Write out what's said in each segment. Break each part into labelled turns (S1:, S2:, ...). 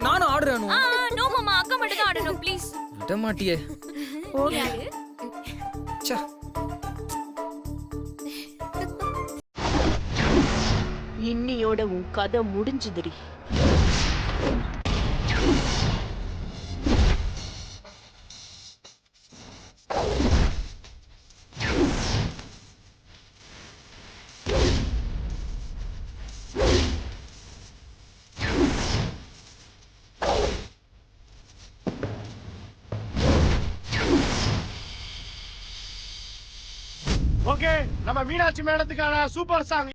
S1: நானும் ஆடுறேன்.
S2: நோ மாமா, அக்கா மட்டும் தான் ஆடணும் ப்ளீஸ்.
S1: விட மாட்டியே.
S2: ஓகே.
S1: ச்சே.
S3: இன்னியோட உன் கதை முடிஞ்சுதுடி.
S4: ஓகே, நம்ம மீனாட்சி மேடத்துக்கான சூப்பர் சாங்.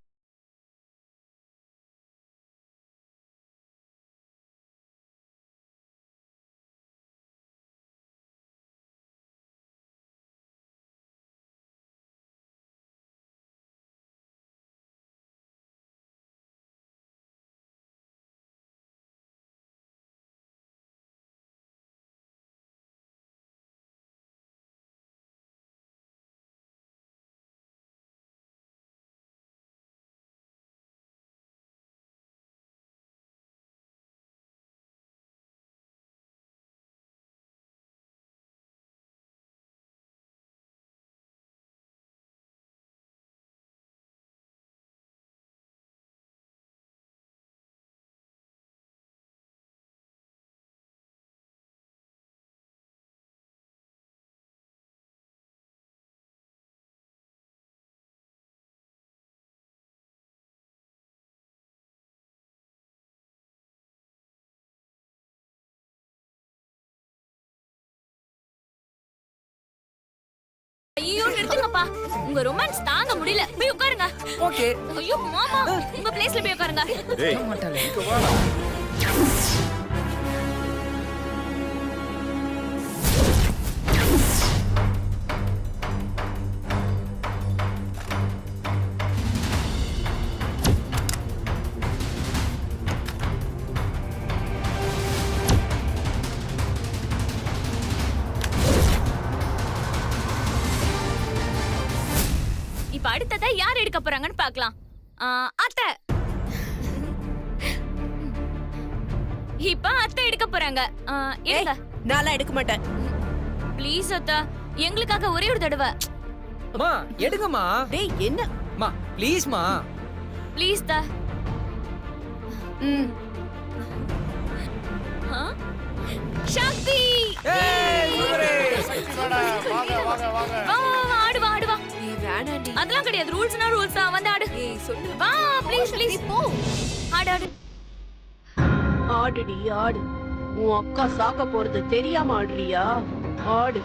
S2: ஐயோ நிறுத்துங்கப்பா, உங்க ரொமான்ஸ் தாங்க முடியல. போய் உட்காருங்க.
S1: ஓகே.
S2: ஐயோ மாமா, உங்க பிளேஸ்ல போய் உட்காருங்க.
S4: டேய்
S1: மாட்டாளே.
S4: இங்க வா.
S2: இப்ப அடுத்ததா யார் எடுக்க போறாங்கன்னு பார்க்கலாம். அத்தை. இப்ப அத்தை எடுக்க போறாங்க. எடுங்க.
S3: நான்லாம் எடுக்க மாட்டேன்.
S2: ப்ளீஸ் அத்தை, எங்களுக்காக ஒரே ஒரு தடவை.
S1: அம்மா எடுங்கம்மா.
S3: டேய் என்ன?
S1: அம்மா ப்ளீஸ்மா.
S2: ப்ளீஸ் தா. சக்தி.
S1: ஏய் சூப்பரே.
S4: வாங்க வாங்க வாங்க.
S2: வா ஆடு வா ஆடு வா.
S3: நீ வேணாண்டி.
S2: அதெல்லாம் கிடையாது. ரூல்ஸ்னா ரூல்ஸ் தான். வந்து ஆடு.
S3: ஏய் சொல்லு.
S2: வா ப்ளீஸ் ப்ளீஸ் போ. ஆடு ஆடு.
S3: ஆடுடி ஆடு. உன் அக்கா சாக்க போறது தெரியாம ஆடுறியா? ஆடு.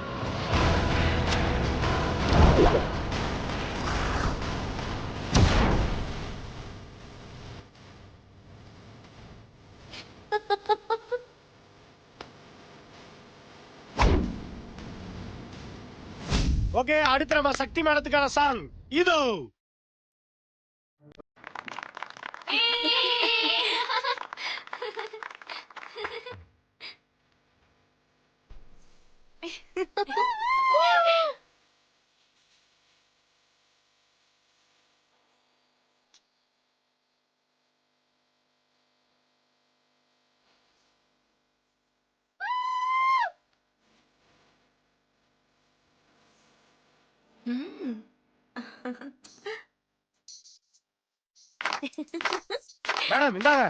S4: ஓகே, அடுத்து நம்ம சக்தி மேடத்துக்கான சாங் இதோ. மேடம் இந்தாங்க.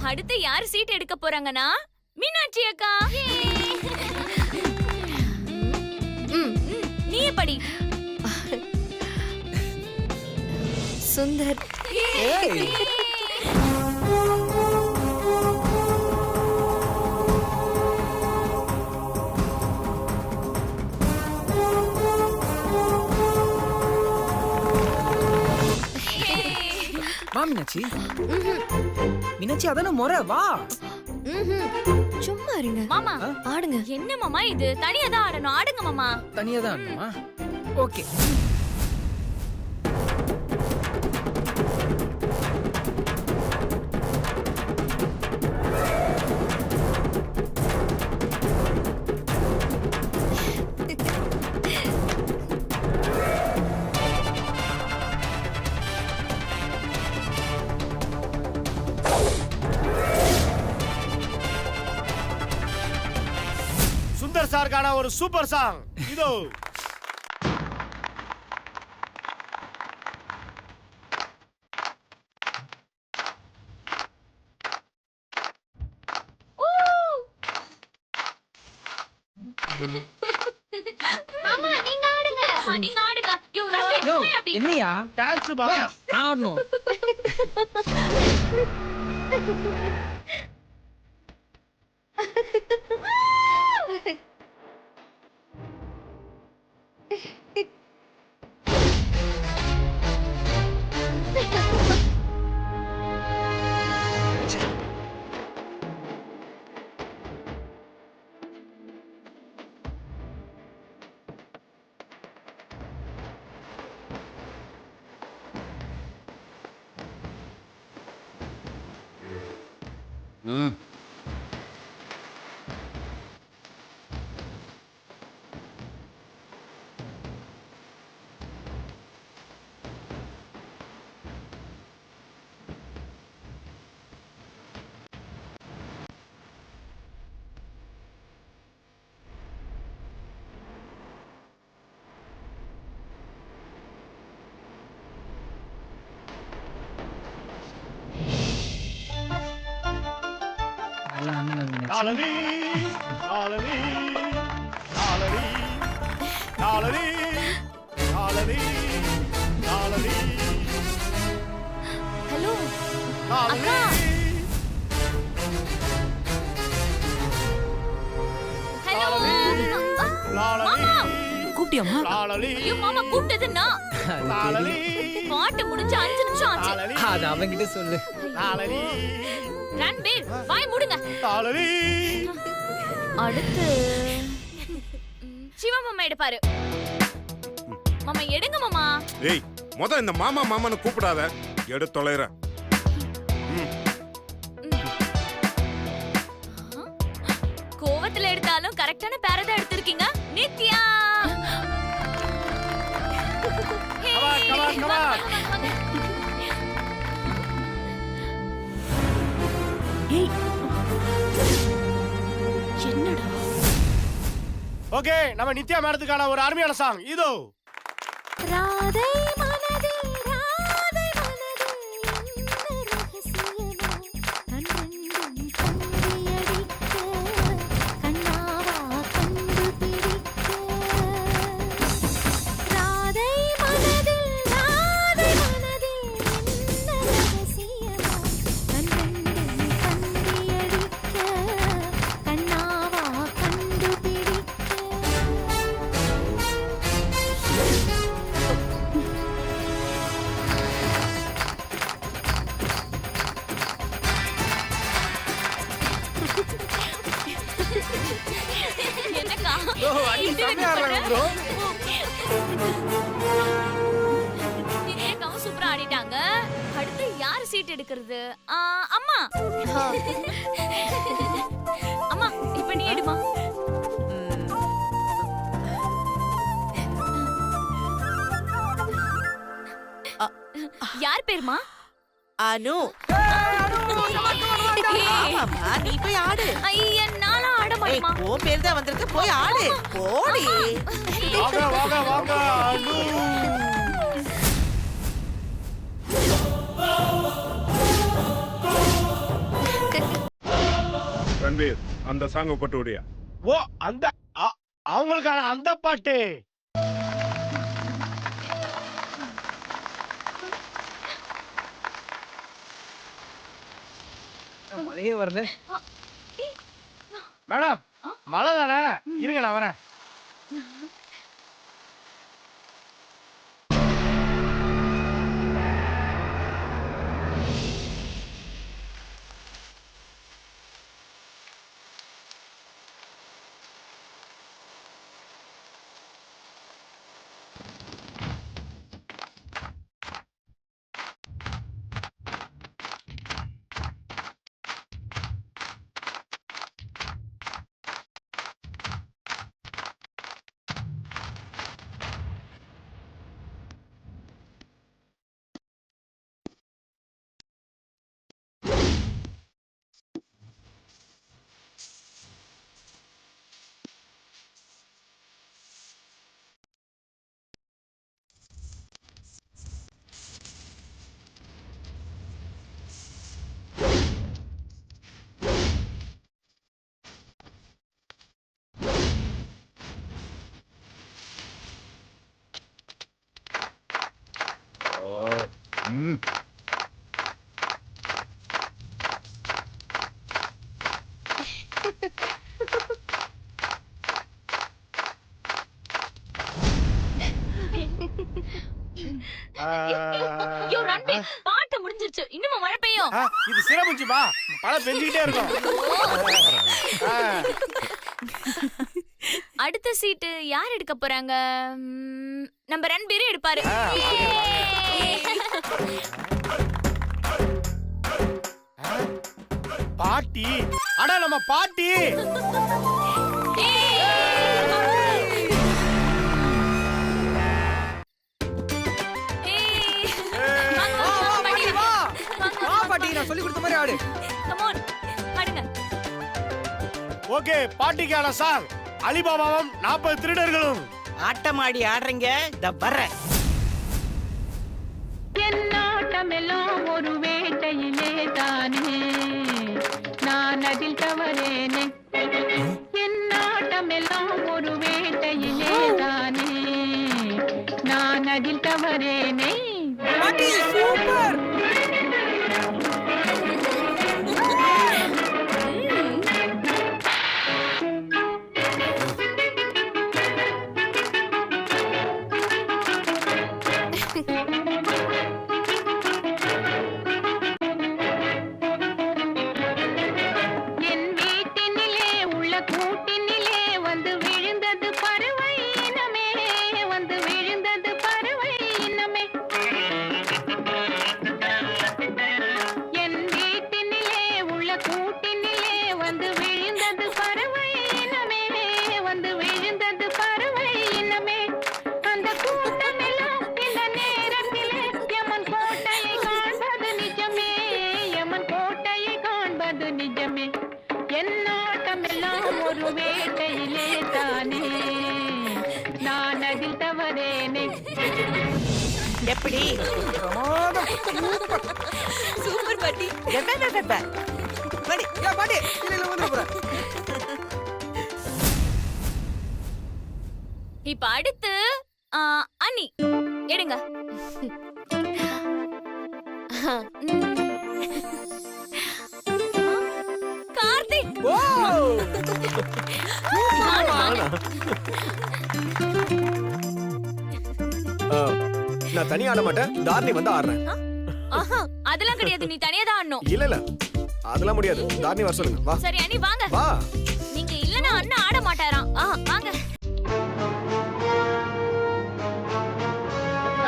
S2: அடுத்து யார் சீட் எடுக்க போறாங்கன்னா மீனாட்சி அக்கா. நீ படி.
S5: சுந்தர்.
S1: ஏய் வா மீனாட்சி. மீனாட்சி அதான முறை, வா.
S5: சும்மா இருங்க.
S2: மாமா
S5: ஆடுங்க.
S2: என்ன மாமா இது? தனியா தான் ஆடணும். ஆடுங்க மாமா.
S1: தனியா தான் ஆடணுமா? ஓகே.
S4: சுந்தர் சாருக்கான ஒரு சூப்பர் சாங் இதோ.
S2: மாமா நீங்க ஆடுங்க. நீங்க ஆடுங்க.
S1: யோ, என்னையா
S4: டான்ஸ் பா.
S1: ஆடணும்? நல்லா ஆடணும் மீனாட்சி.
S4: லாலரி லாலரி லாலரி லாலரி லாலரி லாலரி
S2: ஹலோ
S4: லாலரி.
S2: ஹலோ.
S4: லாலரி
S5: கூப்பிட்டியாமா?
S4: லாலரி
S2: ஐயோ மாமா கூப்பிட்டது நான்.
S4: லாலரி
S2: பாட்டு முடிஞ்சு 5 நிமிஷம் ஆச்சு.
S4: லாலரி
S1: அது அவங்கிட்ட சொல்லு.
S4: லாலரி
S2: ரன்பீர் வாய் மூடுங்க.
S4: லாலரி.
S2: அடுத்து சிவா மாமா எடுப்பாரு. மாமா எடுங்க மாமா.
S6: ஏய் முத இந்த மாமா மாமான்னு கூப்பிடாத, எடு தொலைற.
S2: கோவத்துல எடுத்தாலும் கரெக்டான பேர தான் எடுத்திருக்கீங்க. Nithya.
S4: Come on, come on.
S3: ஏய் என்னடா?
S4: ஓகே, நம்ம நித்யா மேடத்துக்கான ஒரு அருமையான சாங் இதோ.
S2: ராதை மனதே ராதை மனதே என்ன ரகசியமோ கண்ணெண்டும் கண்ணியடிக்க கண்ணாவா கண்டுபிடிக்க ராதை மனதே என்ன ரகசியமோ கண்ணெண்டும் கண்ணியடிக்க கண்ணாவா கண்டுபிடிக்க என்னக்கா
S1: bro, அடி செமையா ஆடுறாங்க bro.
S2: நித்யாக்காவும் சூப்பரா ஆடிட்டாங்க. அடுத்து யார் சீட் எடுக்கிறது? அம்மா. அம்மா இப்ப நீ எடுமா. யார் பேருமா?
S7: அனு. ஆமாம்மா, நீ போய் ஆடு.
S2: ஐயா நானும் ஆட
S7: ஏய்,
S2: மாட்டேமா.
S7: உன் பேர் தான் வந்திருக்கு, போய் ஆடு. போடி.
S4: வாங்க வாங்க வாங்க அனு.
S6: ரன்பீர் அந்த சாங்க போட்டு விடியா.
S4: ஓ அந்த அவங்களுக்கான அந்த பாட்டு.
S1: மழையே வரல.
S4: மேடம் மழை தானே, இருங்க நான் வரேன்.
S2: ஐயோ ரன்பீர், பாட்டு முடிஞ்சிருச்சு, இன்னும் மழை பெய்யும்.
S4: இது சிறப்புச்சுப்பா, மழை பெஞ்சுக்கிட்டே இருக்கும்.
S2: அடுத்த சீட்டு யார் எடுக்க போறாங்க? நம்ம ரன்பீர் எடுப்பாரு.
S4: பாட்டி, அட நம்ம பாட்டி.
S1: பாட்டி நான் சொல்லி கொடுத்த மாதிரி ஆடு.
S2: Come on, பாடுங்க.
S4: ஓகே, பாட்டிக்கான சாங் அலிபாபாவும் 40 திருடர்களும்.
S7: ஆட்டமாடி ஆடுறீங்க, இந்த வர்றேன்.
S3: என்னாட்டமெல்லாம் ஒரு வேட்டையிலே தானே, நான் அதில் தவறேனே. என்னாட்டமெல்லாம் ஒரு வேட்டையிலே தானே, நான் அதில் தவறேனே.
S1: பாட்டி சூப்பர்.
S3: என் வீட்டினிலே உள்ள கூட்டினிலே வந்து விழுந்தது பறவை இனமே, வந்து விழுந்தது பறவை இனமே. என் வீட்டினிலே உள்ள கூட்டினிலே வந்து விழுந்தது பறவை இனமே, வந்து விழுந்தது பறவை இனமே. அந்த கூட்டமெல்லாம் இந்த நேரத்திலே யமன் கோட்டையை காண்பது நிஜமே, யமன் கோட்டையை காண்பது நிஜமே. என்னாட்டமெல்லாம் ஒரு வேட்டையிலே தானே, நான் அதில் தவறேனே.
S7: எப்படி
S2: சூப்பர் பாட்டி.
S7: படி.
S1: யா பாட்டி இல்ல வந்து போறேன்.
S2: இப்ப அடுத்து அனி எடுங்க. கார்த்திக்,
S1: ஓ
S2: வாங்க, வாங்க.
S5: நான் தனியா ஆட மாட்டேன், தாரணி வந்து ஆடுறேன்.
S2: ஆஹா, அதெல்லாம் கிடையாது, நீ தனியா தான் ஆடணும்.
S5: இல்ல இல்ல அதெல்லாம் முடியாது, தாரணி வர சொல்லுங்க. வா
S2: சரி அனி வாங்க.
S5: வா.
S2: நீங்க இல்லனா அண்ணா ஆட மாட்டாராம். வாங்க.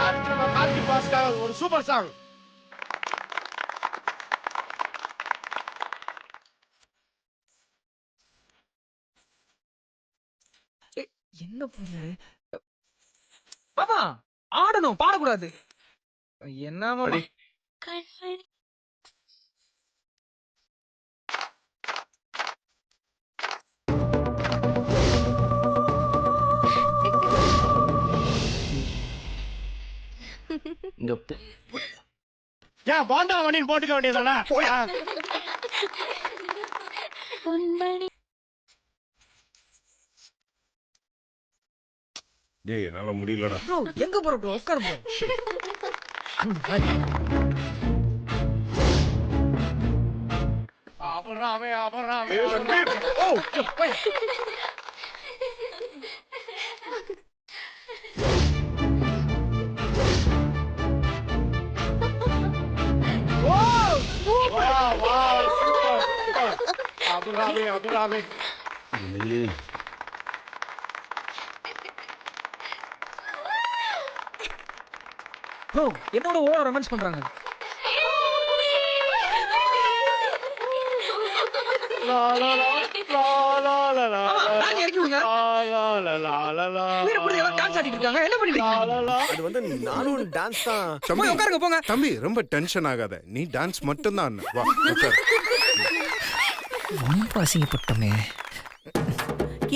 S4: அடுத்து நம்ம கார்த்தி பாஸ்காக ஒரு சூப்பர் சாங்.
S1: என்ன பண்ணு பாப்பா, ஆடணும் பாடக்கூடாது. என்ன மாமா
S4: ஏன் பாண்டா மணின்னு போட்டுக்க வேண்டியதானே?
S6: டேய் என்னால முடியலடா.
S1: ப்ரோ எங்க போற ப்ரோ உட்கார் ப்ரோ ப்ரோ என்னோட ஓவரா ரொமான்ஸ் பண்றாங்க தாடி இறக்கி விடுங்க உயிரை புடிச்சு எல்லாம் டான்ஸ் ஆடிட்டு இருக்காங்க என்ன பண்ணிட்டு இருக்கீங்க
S5: அது வந்து நானும் டான்ஸ் தான்.
S1: போய் உட்காருங்க போங்க
S6: தம்பி ரொம்ப டென்ஷன் ஆகாத. நீ டான்ஸ் மட்டும் தான். வா உட்கார்.
S1: ரொம்ப அசிங்கப்பட்டமே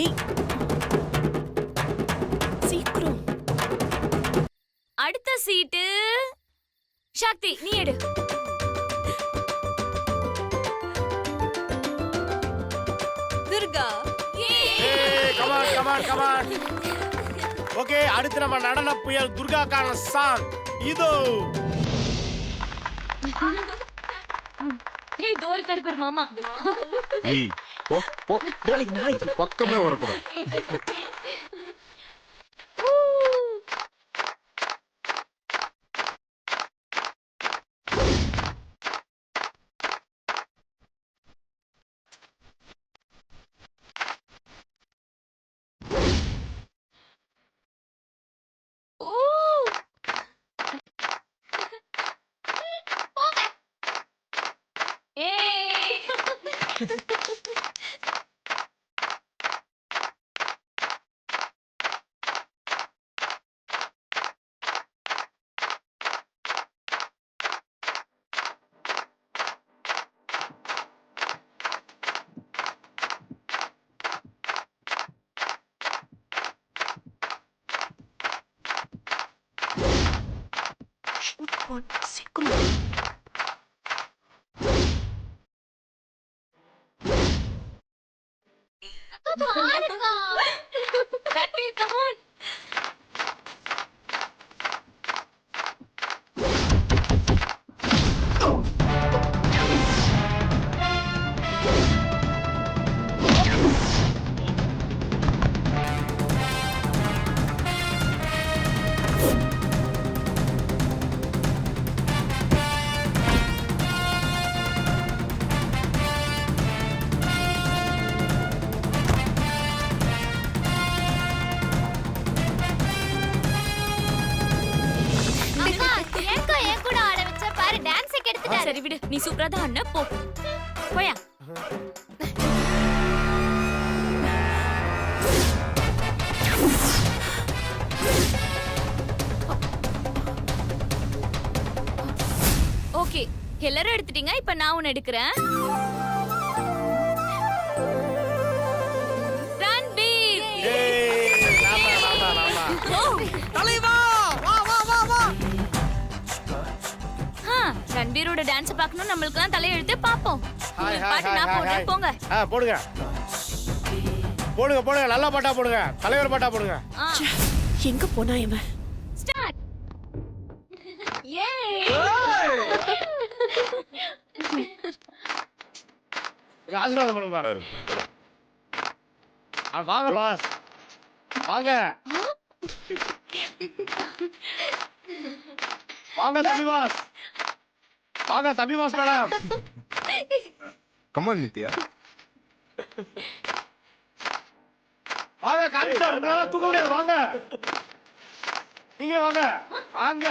S3: ஏய் சீக்கிரம்.
S2: அடுத்த சீட்டு சக்தி நீ எடு. துர்கா
S4: கமான் ஓகே அடுத்து நம்ம நடன புயல் துர்காக்கான சாங் இதோ.
S2: ஏய் தோர் கருப்பர் மாமா
S6: ஏய் போ போ பக்கமே வரக்கூடாது.
S3: சீக்கிரம்.
S2: Come on. சரி விடு நீ சூப்பரா தான் ஆடுன போ போயா. ஓகே எல்லாரும் எடுத்துட்டீங்க இப்ப நான் ஒன்னு எடுக்கிறேன். ரன்பீர்
S1: தலைவா வா வா வா வா
S2: ரன்பீரோட டான்ஸ் பார்க்கணும் நம்மளுக்கு தலையெழுத்து பாப்போம்.
S4: ஹாய்
S2: பாட்டு நான் போடுறேன் போங்க.
S4: போடுங்க போடுங்க போடுங்க நல்லா பாட்டா போடுங்க தலைவர் பாட்டா போடுங்க.
S3: எங்க போனா இவன்?
S2: ஸ்டார்ட்.
S4: ஆசீர்வாதம் பண்ணுங்க பாரு. வாங்க பாஸ் வாங்க வாங்க தம்பி பாஸ் வாங்க தம்பி பாஸ் மேடம்.
S6: கமான் நித்யா.
S4: வாங்க காமிச்சார் தூக்க முடியாது வாங்க நீங்க வாங்க வாங்க